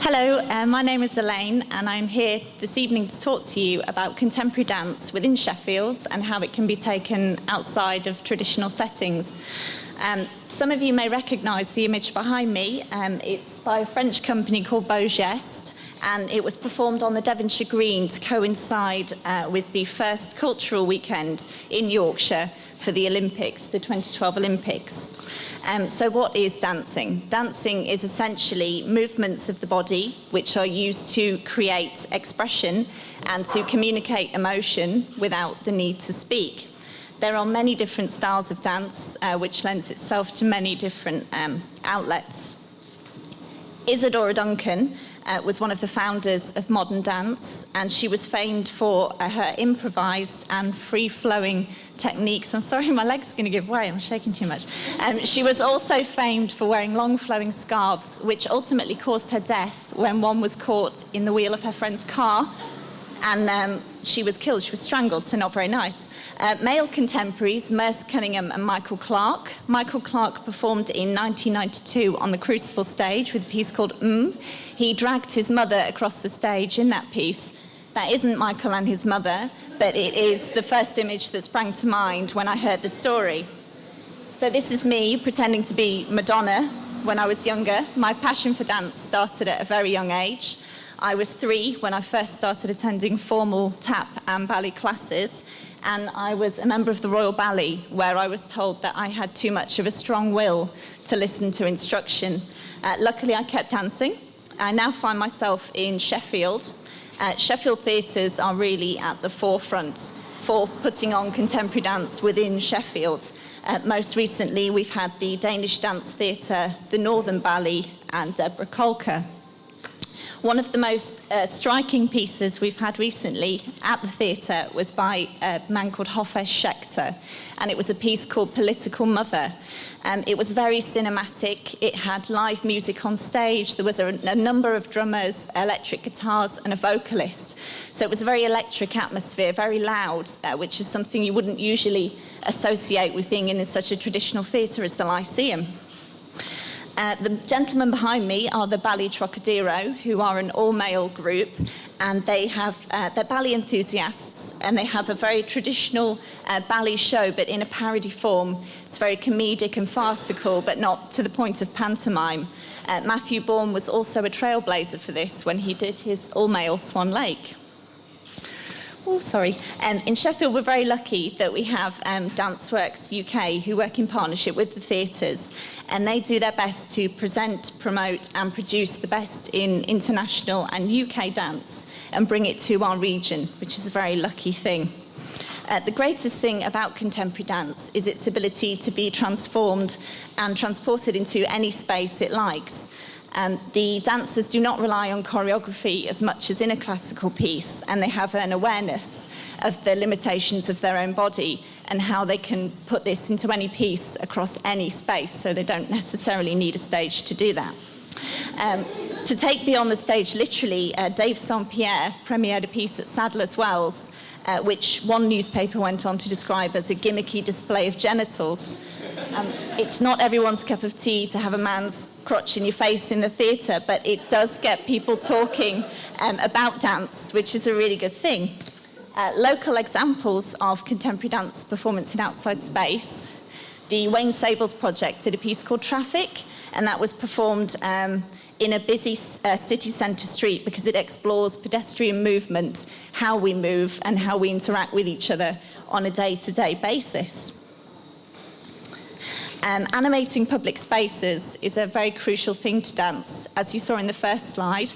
Hello, my name is Elaine and I'm here this evening to talk to you about contemporary dance within Sheffield and how it can be taken outside of traditional settings. Some of you may recognise the image behind me. It's by a French company called Beau Geste, and it was performed on the Devonshire Green to coincide with the first cultural weekend in Yorkshire for the Olympics, the 2012 Olympics. So what is dancing? Dancing is essentially movements of the body which are used to create expression and to communicate emotion without the need to speak. There are many different styles of dance which lends itself to many different outlets. Isadora Duncan was one of the founders of modern dance, and she was famed for her improvised and free-flowing techniques. I'm sorry, my leg's going to give way, I'm shaking too much. She was also famed for wearing long flowing scarves, which ultimately caused her death when one was caught in the wheel of her friend's car, and she was killed. She was strangled, so not very nice. Male contemporaries, Merce Cunningham and Michael Clark. Michael Clark performed in 1992 on the Crucible stage with a piece called He dragged his mother across the stage in that piece. That isn't Michael and his mother, but it is the first image that sprang to mind when I heard the story. So this is me pretending to be Madonna when I was younger. My passion for dance started at a very young age. I was 3 when I first started attending formal tap and ballet classes, and I was a member of the Royal Ballet, where I was told that I had too much of a strong will to listen to instruction. Luckily, I kept dancing. I now find myself in Sheffield. Sheffield theatres are really at the forefront for putting on contemporary dance within Sheffield. Most recently, we've had the Danish Dance Theatre, the Northern Ballet, and Deborah Kolker. One of the most striking pieces we've had recently at the theatre was by a man called Hofesh Schechter, and it was a piece called Political Mother. It was very cinematic. It had live music on stage. There was a number of drummers, electric guitars, and a vocalist. So it was a very electric atmosphere, very loud, which is something you wouldn't usually associate with being in such a traditional theatre as the Lyceum. The gentlemen behind me are the Ballet Trocadero, who are an all-male group, and they're ballet enthusiasts, and they have a very traditional ballet show, but in a parody form. It's very comedic and farcical, but not to the point of pantomime. Matthew Bourne was also a trailblazer for this when he did his all-male Swan Lake. Oh, sorry. In Sheffield, we're very lucky that we have Danceworks UK, who work in partnership with the theatres, and they do their best to present, promote, and produce the best in international and UK dance and bring it to our region, which is a very lucky thing. The greatest thing about contemporary dance is its ability to be transformed and transported into any space it likes. The dancers do not rely on choreography as much as in a classical piece, and they have an awareness of the limitations of their own body and how they can put this into any piece across any space, so they don't necessarily need a stage to do that. To take beyond the stage literally, Dave St. Pierre premiered a piece at Sadler's Wells, which one newspaper went on to describe as a gimmicky display of genitals. It's not everyone's cup of tea to have a man's crotch in your face in the theatre, but it does get people talking about dance, which is a really good thing. Local examples of contemporary dance performance in outside space. The Wayne Sables project did a piece called Traffic, and that was performed in a busy city centre street because it explores pedestrian movement, how we move, and how we interact with each other on a day-to-day basis. Animating public spaces is a very crucial thing to dance. As you saw in the first slide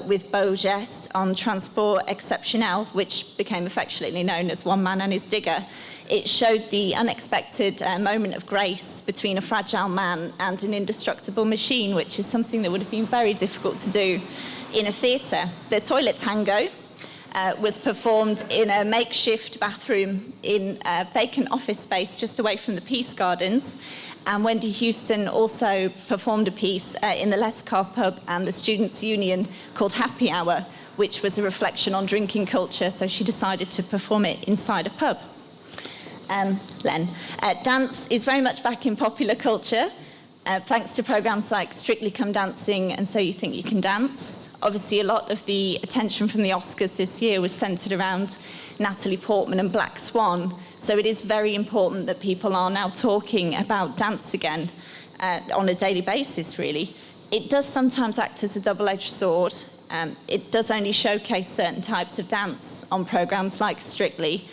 with Beau Geste on Transport Exceptionnel, which became affectionately known as One Man and His Digger, it showed the unexpected moment of grace between a fragile man and an indestructible machine, which is something that would have been very difficult to do in a theatre. The Toilet Tango was performed in a makeshift bathroom in a vacant office space just away from the Peace Gardens. And Wendy Houston also performed a piece in the Lescar pub and the Students' Union called Happy Hour, which was a reflection on drinking culture, so she decided to perform it inside a pub. Len, dance is very much back in popular culture. thanks to programmes like Strictly Come Dancing and So You Think You Can Dance. Obviously, a lot of the attention from the Oscars this year was centred around Natalie Portman and Black Swan. So it is very important that people are now talking about dance again on a daily basis, really. It does sometimes act as a double-edged sword. It does only showcase certain types of dance on programmes like Strictly.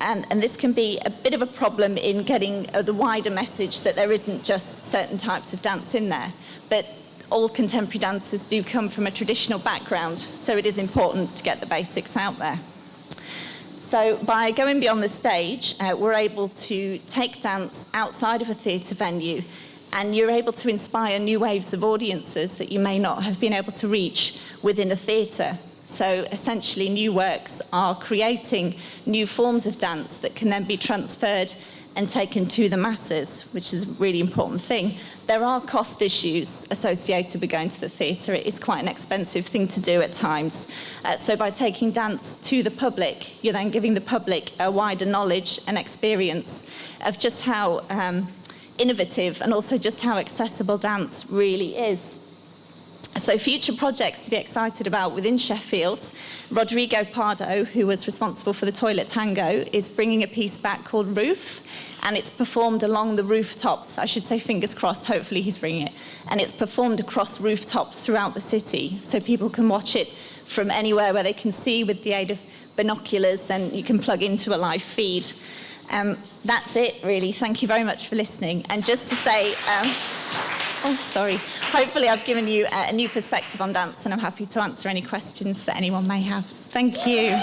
And this can be a bit of a problem in getting the wider message that there isn't just certain types of dance in there. But all contemporary dancers do come from a traditional background, so it is important to get the basics out there. So by going beyond the stage, we're able to take dance outside of a theatre venue, and you're able to inspire new waves of audiences that you may not have been able to reach within a theatre. So essentially, new works are creating new forms of dance that can then be transferred and taken to the masses, which is a really important thing. There are cost issues associated with going to the theatre. It is quite an expensive thing to do at times. So by taking dance to the public, you're then giving the public a wider knowledge and experience of just how innovative and also just how accessible dance really is. So future projects to be excited about within Sheffield, Rodrigo Pardo, who was responsible for the Toilet Tango, is bringing a piece back called Roof, and it's performed along the rooftops. I should say fingers crossed, hopefully he's bringing it. And it's performed across rooftops throughout the city, so people can watch it from anywhere where they can see with the aid of binoculars, and you can plug into a live feed. That's it, really. Thank you very much for listening. And just to say... Hopefully I've given you a new perspective on dance, and I'm happy to answer any questions that anyone may have. Thank you.